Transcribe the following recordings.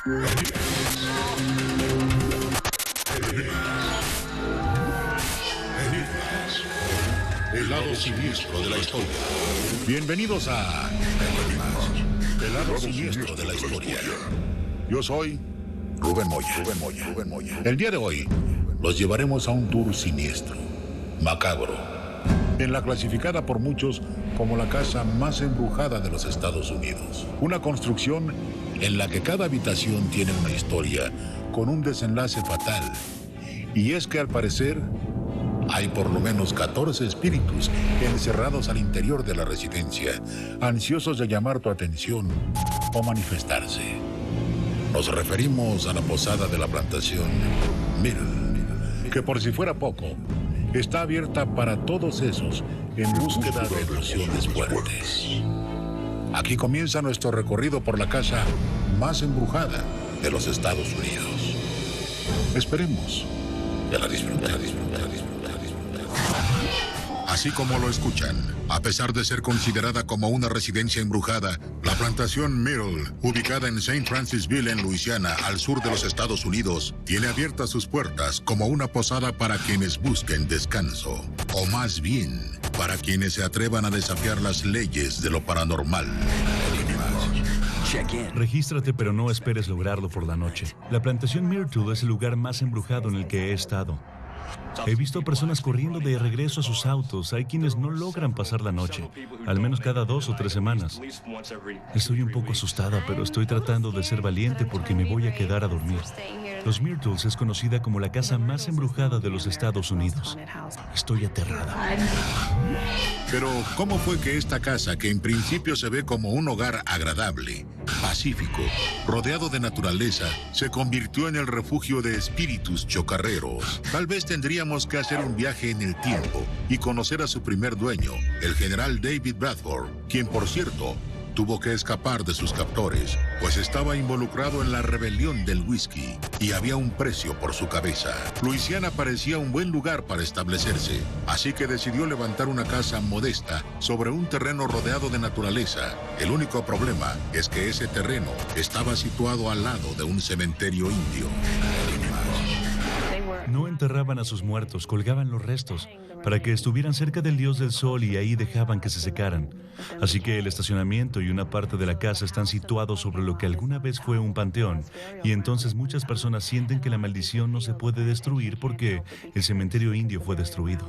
El lado siniestro de la historia. Bienvenidos a El lado siniestro de la historia. Yo soy Rubén Moya. El día de hoy los llevaremos a un tour siniestro, macabro, en la clasificada por muchos como la casa más embrujada de los Estados Unidos. Una construcción en la que cada habitación tiene una historia con un desenlace fatal. Y es que al parecer hay por lo menos 14 espíritus encerrados al interior de la residencia, ansiosos de llamar tu atención o manifestarse. Nos referimos a la posada de la plantación Myrtle, que por si fuera poco, está abierta para todos esos en búsqueda de ilusiones fuertes. Aquí comienza nuestro recorrido por la casa más embrujada de los Estados Unidos. Esperemos que la disfruten. Así como lo escuchan, a pesar de ser considerada como una residencia embrujada, la plantación Myrtle, ubicada en St. Francisville, en Luisiana, al sur de los Estados Unidos, tiene abiertas sus puertas como una posada para quienes busquen descanso, o más bien, para quienes se atrevan a desafiar las leyes de lo paranormal. Regístrate, pero no esperes lograrlo por la noche. La plantación Myrtle es el lugar más embrujado en el que he estado. He visto personas corriendo de regreso a sus autos. Hay quienes no logran pasar la noche, al menos cada 2 o 3 semanas. Estoy un poco asustada, pero estoy tratando de ser valiente porque me voy a quedar a dormir. Los Myrtles es conocida como la casa más embrujada de los Estados Unidos. Estoy aterrada. Pero, ¿cómo fue que esta casa, que en principio se ve como un hogar agradable, pacífico, rodeado de naturaleza, se convirtió en el refugio de espíritus chocarreros? Tal vez tendríamos que hacer un viaje en el tiempo y conocer a su primer dueño, el general David Bradford, quien, por cierto, tuvo que escapar de sus captores, pues estaba involucrado en la rebelión del whisky y había un precio por su cabeza. Luisiana parecía un buen lugar para establecerse, así que decidió levantar una casa modesta sobre un terreno rodeado de naturaleza. El único problema es que ese terreno estaba situado al lado de un cementerio indio. No enterraban a sus muertos, colgaban los restos para que estuvieran cerca del dios del sol y ahí dejaban que se secaran. Así que el estacionamiento y una parte de la casa están situados sobre lo que alguna vez fue un panteón, y entonces muchas personas sienten que la maldición no se puede destruir porque el cementerio indio fue destruido.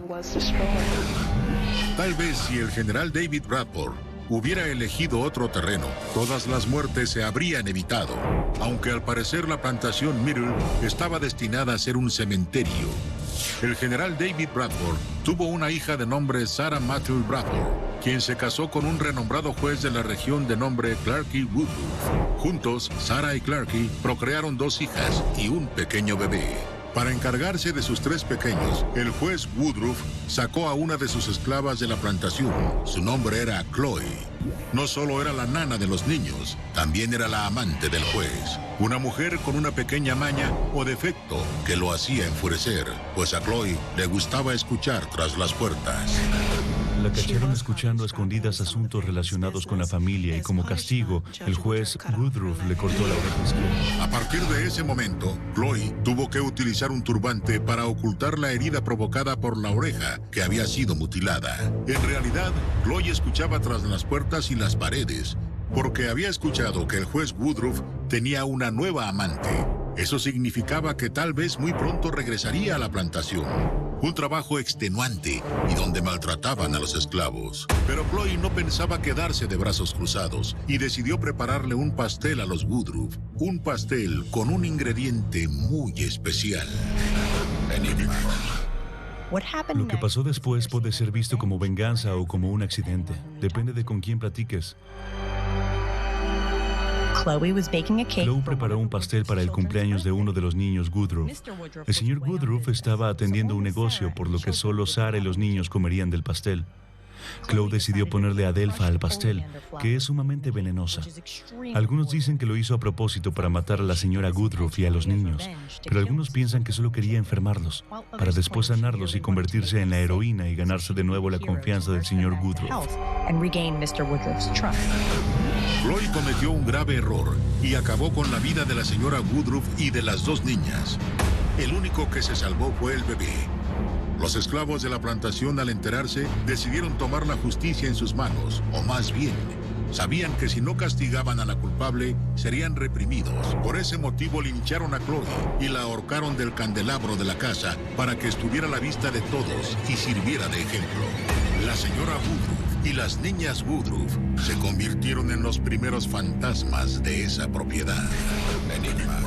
Tal vez si el general David Bradford hubiera elegido otro terreno, todas las muertes se habrían evitado, aunque al parecer la plantación Myrtle estaba destinada a ser un cementerio. El general David Bradford tuvo una hija de nombre Sarah Matthew Bradford, quien se casó con un renombrado juez de la región de nombre Clarky Woodruff. Juntos, Sarah y Clarky procrearon 2 hijas y un pequeño bebé. Para encargarse de sus 3 pequeños, el juez Woodruff sacó a una de sus esclavas de la plantación. Su nombre era Chloe. No solo era la nana de los niños, también era la amante del juez. Una mujer con una pequeña maña o defecto que lo hacía enfurecer, pues a Chloe le gustaba escuchar tras las puertas. La cacharon escuchando a escondidas asuntos relacionados con la familia y como castigo, el juez Woodruff le cortó la oreja izquierda. A partir de ese momento, Chloe tuvo que utilizar un turbante para ocultar la herida provocada por la oreja que había sido mutilada. En realidad, Chloe escuchaba tras las puertas y las paredes, porque había escuchado que el juez Woodruff tenía una nueva amante. Eso significaba que tal vez muy pronto regresaría a la plantación. Un trabajo extenuante y donde maltrataban a los esclavos. Pero Chloe no pensaba quedarse de brazos cruzados y decidió prepararle un pastel a los Woodruff. Un pastel con un ingrediente muy especial. Enigma. Lo que pasó después puede ser visto como venganza o como un accidente. Depende de con quién platiques. Chloe preparó un pastel para el cumpleaños de uno de los niños Woodruff. El señor Woodruff estaba atendiendo un negocio, por lo que solo Sarah y los niños comerían del pastel. Chloe decidió ponerle adelfa al pastel, que es sumamente venenosa. Algunos dicen que lo hizo a propósito para matar a la señora Woodruff y a los niños, pero algunos piensan que solo quería enfermarlos, para después sanarlos y convertirse en la heroína y ganarse de nuevo la confianza del señor Woodruff. Chloe cometió un grave error y acabó con la vida de la señora Woodruff y de las dos niñas. El único que se salvó fue el bebé. Los esclavos de la plantación, al enterarse, decidieron tomar la justicia en sus manos, o más bien, sabían que si no castigaban a la culpable, serían reprimidos. Por ese motivo lincharon a Chloe y la ahorcaron del candelabro de la casa para que estuviera a la vista de todos y sirviera de ejemplo. La señora Woodruff y las niñas Woodruff se convirtieron en los primeros fantasmas de esa propiedad. Enigma.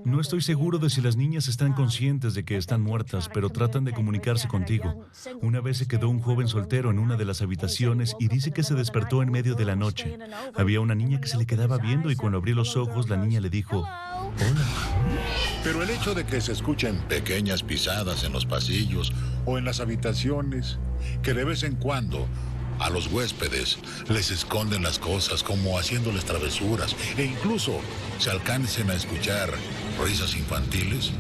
No estoy seguro de si las niñas están conscientes de que están muertas, pero tratan de comunicarse contigo. Una vez se quedó un joven soltero en una de las habitaciones y dice que se despertó en medio de la noche. Había una niña que se le quedaba viendo y cuando abrió los ojos, la niña le dijo, «Hola». Pero el hecho de que se escuchen pequeñas pisadas en los pasillos o en las habitaciones, que de vez en cuando a los huéspedes les esconden las cosas como haciéndoles travesuras e incluso se alcancen a escuchar risas infantiles,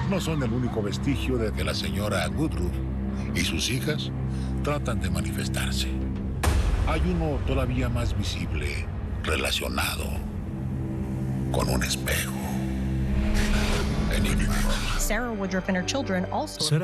no son el único vestigio de que la señora Woodruff y sus hijas tratan de manifestarse. Hay uno todavía más visible relacionado con un espejo. Enigma. Sarah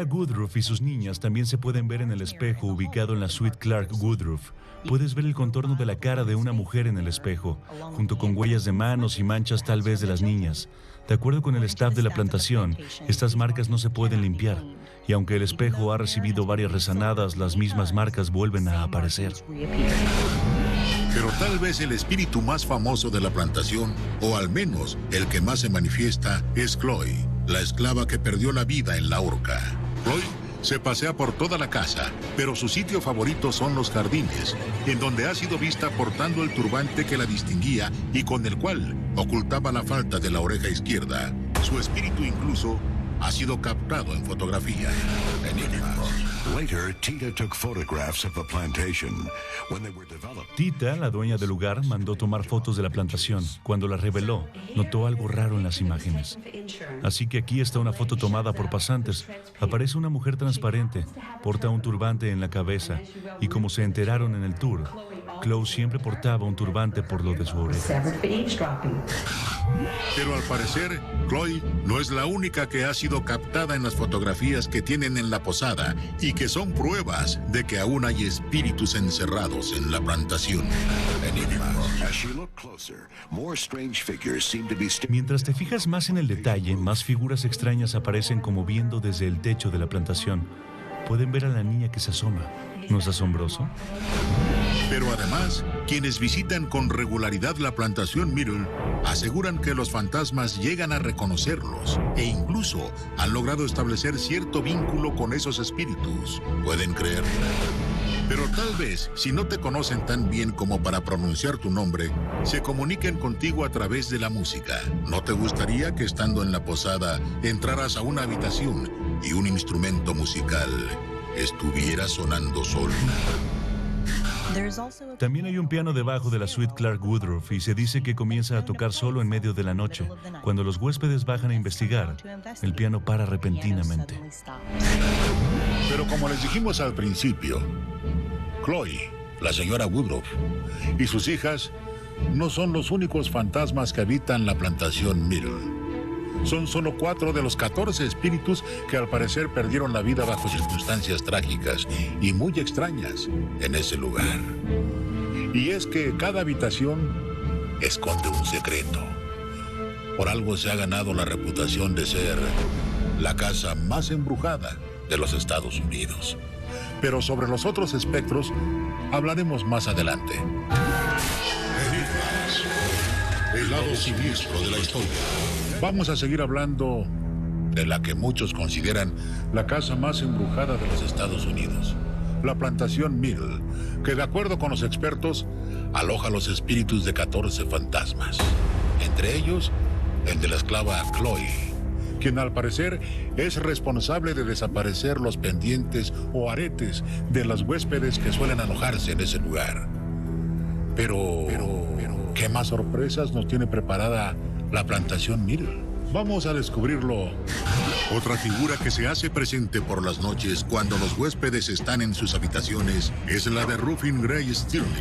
Woodruff y sus niñas también se pueden ver en el espejo ubicado en la suite Clark Woodruff. Puedes ver el contorno de la cara de una mujer en el espejo, junto con huellas de manos y manchas tal vez de las niñas. De acuerdo con el staff de la plantación, estas marcas no se pueden limpiar, y aunque el espejo ha recibido varias resanadas, las mismas marcas vuelven a aparecer. Pero tal vez el espíritu más famoso de la plantación, o al menos el que más se manifiesta, es Chloe, la esclava que perdió la vida en la horca. Chloe se pasea por toda la casa, pero su sitio favorito son los jardines, en donde ha sido vista portando el turbante que la distinguía y con el cual ocultaba la falta de la oreja izquierda. Su espíritu incluso ha sido captado en fotografía. Enigma. Tita, la dueña del lugar, mandó tomar fotos de la plantación. Cuando las reveló, notó algo raro en las imágenes. Así que aquí está una foto tomada por pasantes. Aparece una mujer transparente, porta un turbante en la cabeza, y como se enteraron en el tour, Chloe siempre portaba un turbante por lo de su oreja. Pero al parecer, Chloe no es la única que ha sido captada en las fotografías que tienen en la posada y que son pruebas de que aún hay espíritus encerrados en la plantación. Enigma. Mientras te fijas más en el detalle, más figuras extrañas aparecen como viendo desde el techo de la plantación. Pueden ver a la niña que se asoma. ¿No es asombroso? Pero además, quienes visitan con regularidad la plantación Myrtle aseguran que los fantasmas llegan a reconocerlos e incluso han logrado establecer cierto vínculo con esos espíritus. ¿Pueden creerlo? Pero tal vez, si no te conocen tan bien como para pronunciar tu nombre, se comuniquen contigo a través de la música. ¿No te gustaría que estando en la posada entraras a una habitación y un instrumento musical estuviera sonando solo? También hay un piano debajo de la suite Clark Woodruff y se dice que comienza a tocar solo en medio de la noche. Cuando los huéspedes bajan a investigar, el piano para repentinamente. Pero como les dijimos al principio, Chloe, la señora Woodruff, y sus hijas no son los únicos fantasmas que habitan la plantación Myrtle. Son solo 4 de los 14 espíritus que al parecer perdieron la vida bajo circunstancias trágicas y muy extrañas en ese lugar. Y es que cada habitación esconde un secreto. Por algo se ha ganado la reputación de ser la casa más embrujada de los Estados Unidos. Pero sobre los otros espectros hablaremos más adelante. Enigmas. El lado siniestro de la historia. Vamos a seguir hablando de la que muchos consideran la casa más embrujada de los Estados Unidos, la plantación Myrtle, que de acuerdo con los expertos, aloja los espíritus de 14 fantasmas, entre ellos el de la esclava Chloe, quien al parecer es responsable de desaparecer los pendientes o aretes de las huéspedes que suelen alojarse en ese lugar. Pero, ¿qué más sorpresas nos tiene preparada la plantación Myrtle? Vamos a descubrirlo. Otra figura que se hace presente por las noches cuando los huéspedes están en sus habitaciones es la de Ruffin Gray Stirling,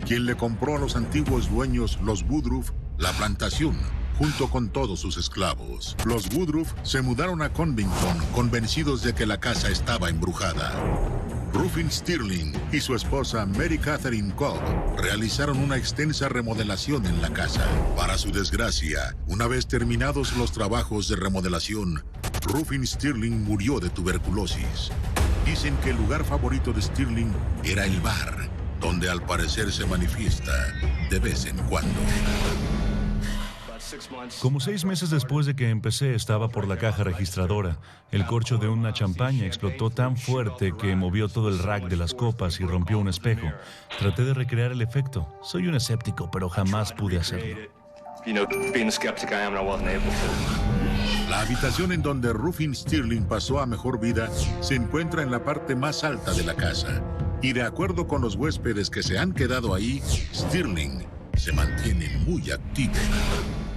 quien le compró a los antiguos dueños, los Woodruff, la plantación, junto con todos sus esclavos. Los Woodruff se mudaron a Covington, convencidos de que la casa estaba embrujada. Ruffin Stirling y su esposa Mary Catherine Cobb realizaron una extensa remodelación en la casa. Para su desgracia, una vez terminados los trabajos de remodelación, Ruffin Stirling murió de tuberculosis. Dicen que el lugar favorito de Stirling era el bar, donde al parecer se manifiesta de vez en cuando. Como 6 meses después de que empecé, estaba por la caja registradora. El corcho de una champaña explotó tan fuerte que movió todo el rack de las copas y rompió un espejo. Traté de recrear el efecto. Soy un escéptico, pero jamás pude hacerlo. La habitación en donde Ruffin Stirling pasó a mejor vida se encuentra en la parte más alta de la casa. Y de acuerdo con los huéspedes que se han quedado ahí, Stirling se mantiene muy activo.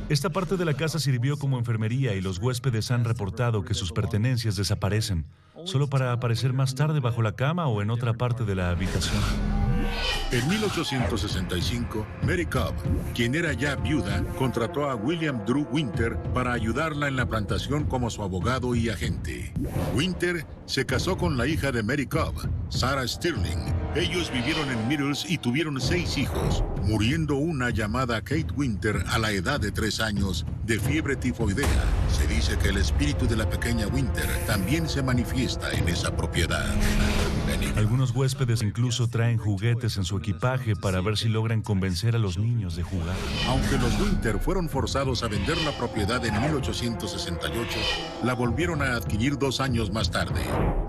Esta parte de la casa sirvió como enfermería y los huéspedes han reportado que sus pertenencias desaparecen, solo para aparecer más tarde bajo la cama o en otra parte de la habitación. En 1865, Mary Cobb, quien era ya viuda, contrató a William Drew Winter para ayudarla en la plantación como su abogado y agente. Winter se casó con la hija de Mary Cobb, Sarah Stirling. Ellos vivieron en Middles y tuvieron 6 hijos, muriendo una llamada Kate Winter a la edad de 3 años de fiebre tifoidea. Se dice que el espíritu de la pequeña Winter también se manifiesta en esa propiedad. Algunos huéspedes incluso traen juguetes en su equipaje para ver si logran convencer a los niños de jugar. Aunque los Winter fueron forzados a vender la propiedad en 1868, la volvieron a adquirir 2 años más tarde.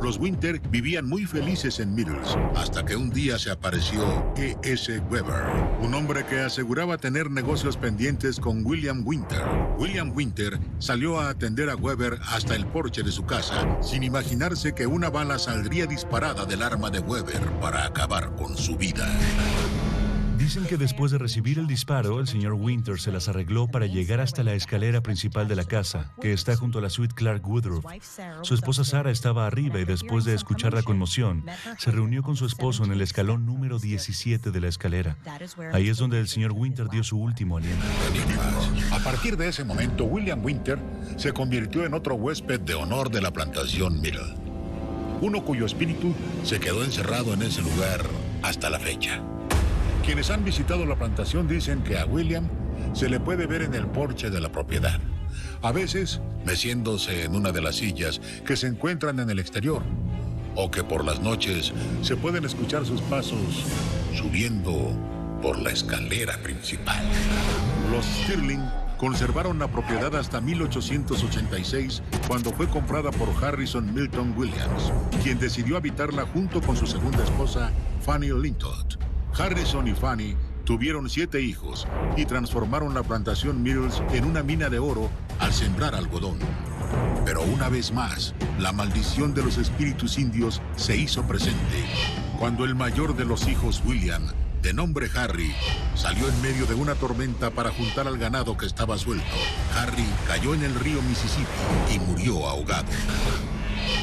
Los Winter vivían muy felices en Middles, hasta que un día se apareció E.S. Weber, un hombre que aseguraba tener negocios pendientes con William Winter. William Winter salió a atender a Weber hasta el porche de su casa, sin imaginarse que una bala saldría disparada del arma de Weber para acabar con su vida. Dicen que después de recibir el disparo, el señor Winter se las arregló para llegar hasta la escalera principal de la casa, que está junto a la suite Clark Woodruff. Su esposa Sarah estaba arriba y después de escuchar la conmoción, se reunió con su esposo en el escalón número 17 de la escalera. Ahí es donde el señor Winter dio su último aliento. A partir de ese momento, William Winter se convirtió en otro huésped de honor de la plantación Middle. Uno cuyo espíritu se quedó encerrado en ese lugar hasta la fecha. Quienes han visitado la plantación dicen que a William se le puede ver en el porche de la propiedad, a veces meciéndose en una de las sillas que se encuentran en el exterior, o que por las noches se pueden escuchar sus pasos subiendo por la escalera principal. Los Stirling conservaron la propiedad hasta 1886, cuando fue comprada por Harrison Milton Williams, quien decidió habitarla junto con su segunda esposa, Fanny Lintott. Harrison y Fanny tuvieron 7 hijos y transformaron la plantación Middles en una mina de oro al sembrar algodón. Pero una vez más, la maldición de los espíritus indios se hizo presente cuando el mayor de los hijos, William, de nombre Harry, salió en medio de una tormenta para juntar al ganado que estaba suelto. Harry cayó en el río Mississippi y murió ahogado.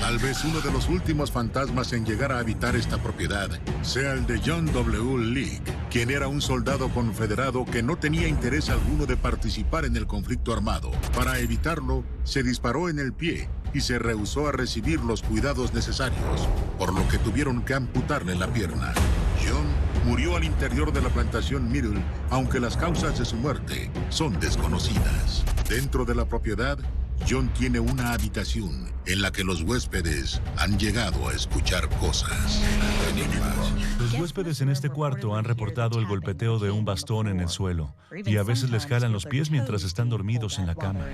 Tal vez uno de los últimos fantasmas en llegar a habitar esta propiedad sea el de John W. Leake, quien era un soldado confederado que no tenía interés alguno de participar en el conflicto armado. Para evitarlo, se disparó en el pie y se rehusó a recibir los cuidados necesarios, por lo que tuvieron que amputarle la pierna. John murió al interior de la plantación Middle, aunque las causas de su muerte son desconocidas. Dentro de la propiedad, John tiene una habitación en la que los huéspedes han llegado a escuchar cosas. Los huéspedes en este cuarto han reportado el golpeteo de un bastón en el suelo y a veces les jalan los pies mientras están dormidos en la cama.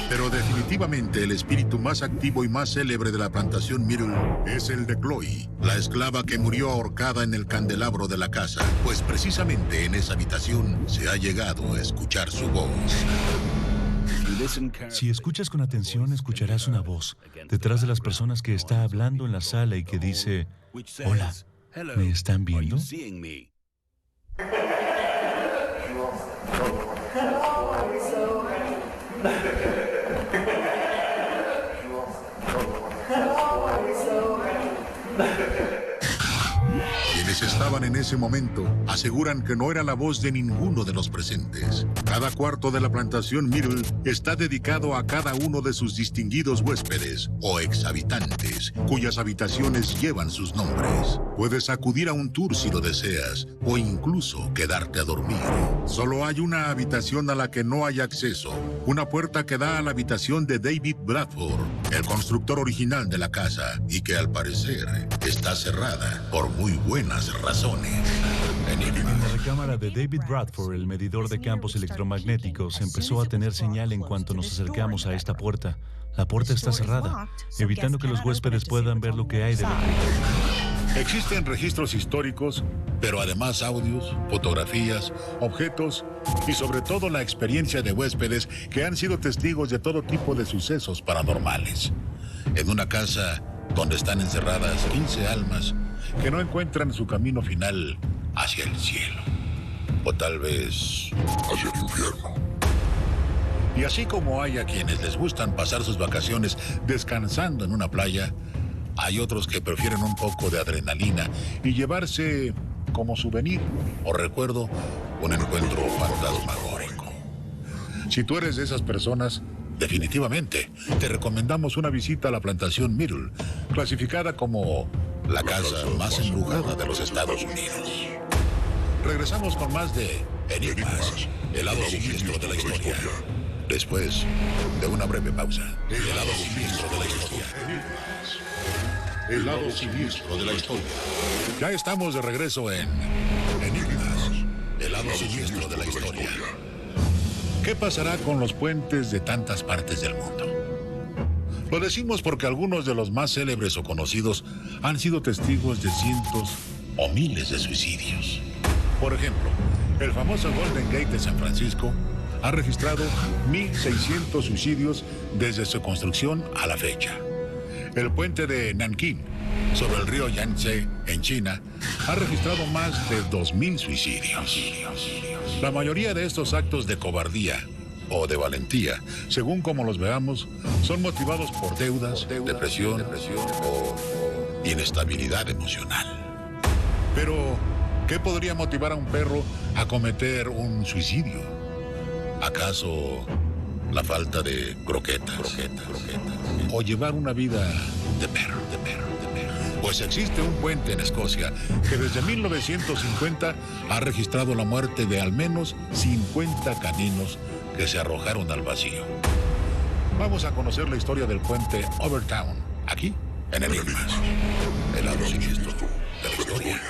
Pero definitivamente el espíritu más activo y más célebre de la plantación Middle es el de Chloe, la esclava que murió ahorcada en el candelabro de la casa, pues precisamente en esa habitación se ha llegado a escuchar su voz. Si escuchas con atención, escucharás una voz detrás de las personas que está hablando en la sala y que dice: hola, ¿me están viendo? Quienes estaban estaban en ese momento aseguran que no era la voz de ninguno de los presentes. Cada cuarto de la plantación Myrtle está dedicado a cada uno de sus distinguidos huéspedes o exhabitantes, cuyas habitaciones llevan sus nombres. Puedes acudir a un tour si lo deseas, o incluso quedarte a dormir. Solo hay una habitación a la que no hay acceso, una puerta que da a la habitación de David Bradford, el constructor original de la casa, y que al parecer está cerrada por muy buenas razones. En la recámara de David Bradford, el medidor de campos electromagnéticos empezó a tener señal en cuanto nos acercamos a esta puerta. La puerta está cerrada, evitando que los huéspedes puedan ver lo que hay dentro. Existen registros históricos, pero además audios, fotografías, objetos y sobre todo la experiencia de huéspedes que han sido testigos de todo tipo de sucesos paranormales. En una casa donde están encerradas 15 almas que no encuentran su camino final hacia el cielo, o tal vez hacia el infierno. Y así como hay a quienes les gustan pasar sus vacaciones descansando en una playa, hay otros que prefieren un poco de adrenalina y llevarse como souvenir o recuerdo un encuentro fantasmagórico. Si tú eres de esas personas, definitivamente te recomendamos una visita a la plantación Myrtle, clasificada como la casa más embrujada de los Estados Unidos. Regresamos con más de Enigmas, el lado siniestro de la historia. Después de una breve pausa, el lado siniestro de la historia. El lado siniestro de la historia. Ya estamos de regreso en Enigmas, el lado siniestro de la historia. ¿Qué pasará con los puentes de tantas partes del mundo? Lo decimos porque algunos de los más célebres o conocidos han sido testigos de cientos o miles de suicidios. Por ejemplo, el famoso Golden Gate de San Francisco ha registrado 1,600 suicidios desde su construcción a la fecha. El puente de Nankín, sobre el río Yangtze, en China, ha registrado más de 2,000 suicidios. La mayoría de estos actos de cobardía o de valentía, según como los veamos, son motivados por deudas, depresión o inestabilidad emocional. Pero, ¿qué podría motivar a un perro a cometer un suicidio? ¿Acaso la falta de croquetas? ¿O llevar una vida de perro? Pues existe un puente en Escocia que desde 1950 ha registrado la muerte de al menos 50 caninos que se arrojaron al vacío. Vamos a conocer la historia del puente Overtown, aquí en Enigmas, el lado siniestro de la historia.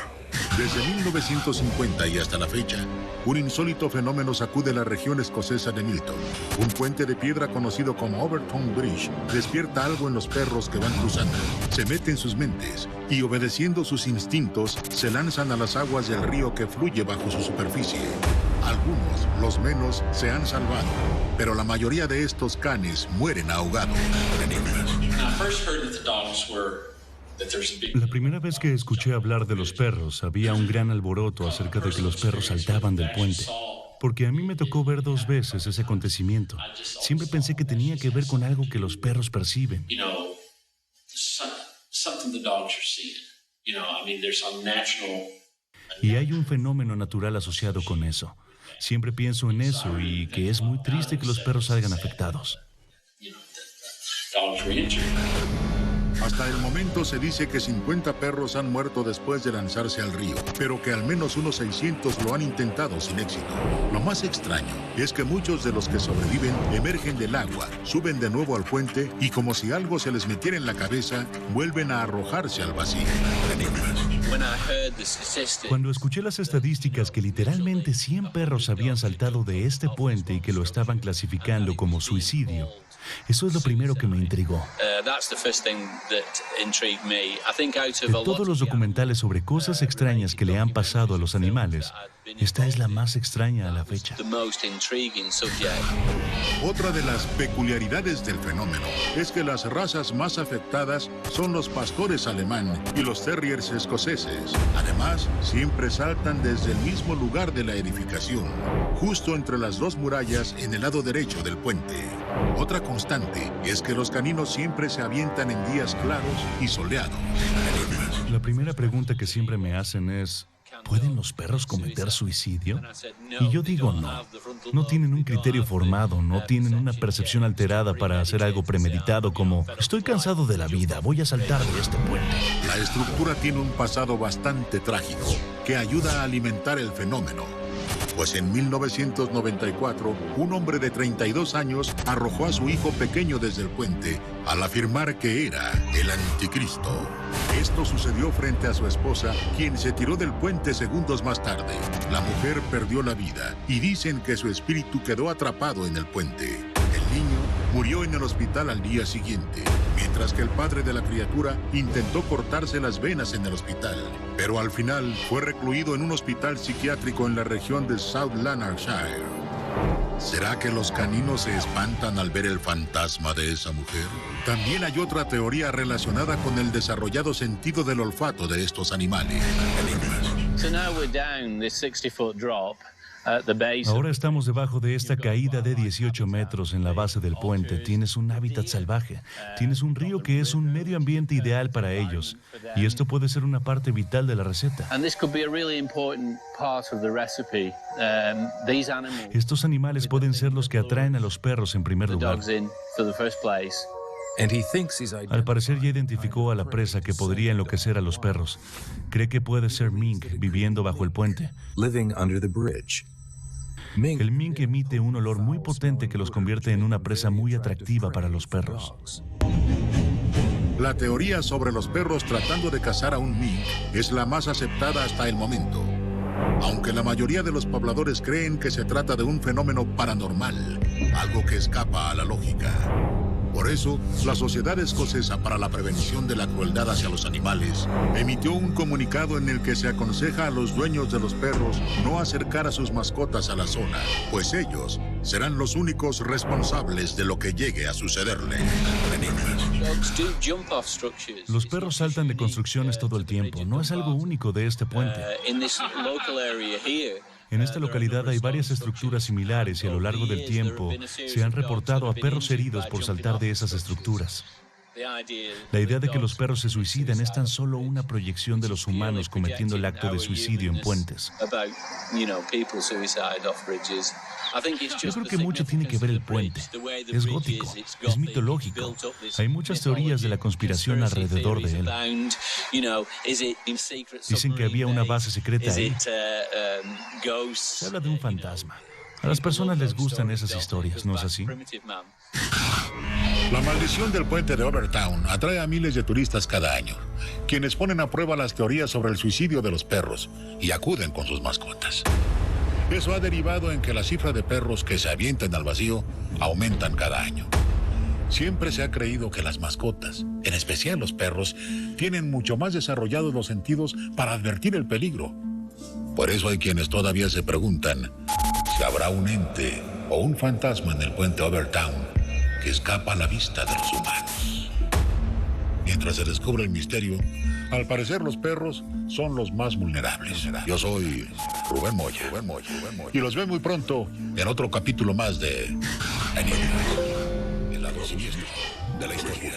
Desde 1950 y hasta la fecha, un insólito fenómeno sacude la región escocesa de Milton. Un puente de piedra conocido como Overtown Bridge despierta algo en los perros que van cruzando. Se mete en sus mentes y, obedeciendo sus instintos, se lanzan a las aguas del río que fluye bajo su superficie. Algunos, los menos, se han salvado, pero la mayoría de estos canes mueren ahogados. La primera vez que escuché hablar de los perros, había un gran alboroto acerca de que los perros saltaban del puente. Porque a mí me tocó ver 2 veces ese acontecimiento. Siempre pensé que tenía que ver con algo que los perros perciben. Y hay un fenómeno natural asociado con eso. Siempre pienso en eso y que es muy triste que los perros salgan afectados. Hasta el momento se dice que 50 perros han muerto después de lanzarse al río, pero que al menos unos 600 lo han intentado sin éxito. Lo más extraño es que muchos de los que sobreviven emergen del agua, suben de nuevo al puente y, como si algo se les metiera en la cabeza, vuelven a arrojarse al vacío. Cuando escuché las estadísticas que literalmente 100 perros habían saltado de este puente y que lo estaban clasificando como suicidio, eso es lo primero que me intrigó. De todos los documentales sobre cosas extrañas que le han pasado a los animales, esta es la más extraña a la fecha. Otra de las peculiaridades del fenómeno es que las razas más afectadas son los pastores alemán y los terriers escoceses. Además, siempre saltan desde el mismo lugar de la edificación, justo entre las 2 murallas en el lado derecho del puente. Otra constante es que los caninos siempre se avientan en días claros y soleados. La primera pregunta que siempre me hacen es, ¿pueden los perros cometer suicidio? Y yo digo no. No tienen un criterio formado, no tienen una percepción alterada para hacer algo premeditado como estoy cansado de la vida, voy a saltar de este puente. La estructura tiene un pasado bastante trágico que ayuda a alimentar el fenómeno. Pues en 1994, un hombre de 32 años arrojó a su hijo pequeño desde el puente al afirmar que era el anticristo. Esto sucedió frente a su esposa, quien se tiró del puente segundos más tarde. La mujer perdió la vida y dicen que su espíritu quedó atrapado en el puente. El niño murió en el hospital al día siguiente, mientras que el padre de la criatura intentó cortarse las venas en el hospital, pero al final fue recluido en un hospital psiquiátrico en la región de South Lanarkshire. ¿Será que los caninos se espantan al ver el fantasma de esa mujer? También hay otra teoría relacionada con el desarrollado sentido del olfato de estos animales. So now we're down this 60-foot drop. Ahora estamos debajo de esta caída de 18 metros en la base del puente. Tienes un hábitat salvaje. Tienes un río que es un medio ambiente ideal para ellos. Y esto puede ser una parte vital de la receta. Estos animales pueden ser los que atraen a los perros en primer lugar. Al parecer ya identificó a la presa que podría enloquecer a los perros. Cree que puede ser mink viviendo bajo el puente. El mink emite un olor muy potente que los convierte en una presa muy atractiva para los perros. La teoría sobre los perros tratando de cazar a un mink es la más aceptada hasta el momento. Aunque la mayoría de los pobladores creen que se trata de un fenómeno paranormal, algo que escapa a la lógica. Por eso, la Sociedad Escocesa para la Prevención de la Crueldad hacia los Animales emitió un comunicado en el que se aconseja a los dueños de los perros no acercar a sus mascotas a la zona, pues ellos serán los únicos responsables de lo que llegue a sucederle. Los perros saltan de construcciones todo el tiempo. No es algo único de este puente. En esta localidad hay varias estructuras similares y a lo largo del tiempo se han reportado a perros heridos por saltar de esas estructuras. La idea de que los perros se suicidan es tan solo una proyección de los humanos cometiendo el acto de suicidio en puentes. Yo creo que mucho tiene que ver el puente. Es gótico, es mitológico. Hay muchas teorías de la conspiración alrededor de él. Dicen que había una base secreta ahí. Se habla de un fantasma. A las personas les gustan esas historias, ¿no es así? La maldición del puente de Overtown atrae a miles de turistas cada año, quienes ponen a prueba las teorías sobre el suicidio de los perros y acuden con sus mascotas. Eso ha derivado en que la cifra de perros que se avientan al vacío aumentan cada año. Siempre se ha creído que las mascotas, en especial los perros, tienen mucho más desarrollados los sentidos para advertir el peligro. Por eso hay quienes todavía se preguntan si habrá un ente o un fantasma en el puente Overtown que escapa a la vista de los humanos. Mientras se descubre el misterio, al parecer los perros son los más vulnerables. Yo soy Rubén Moya. Y los veo muy pronto en otro capítulo más de Enigmas, el lado siniestro de la historia.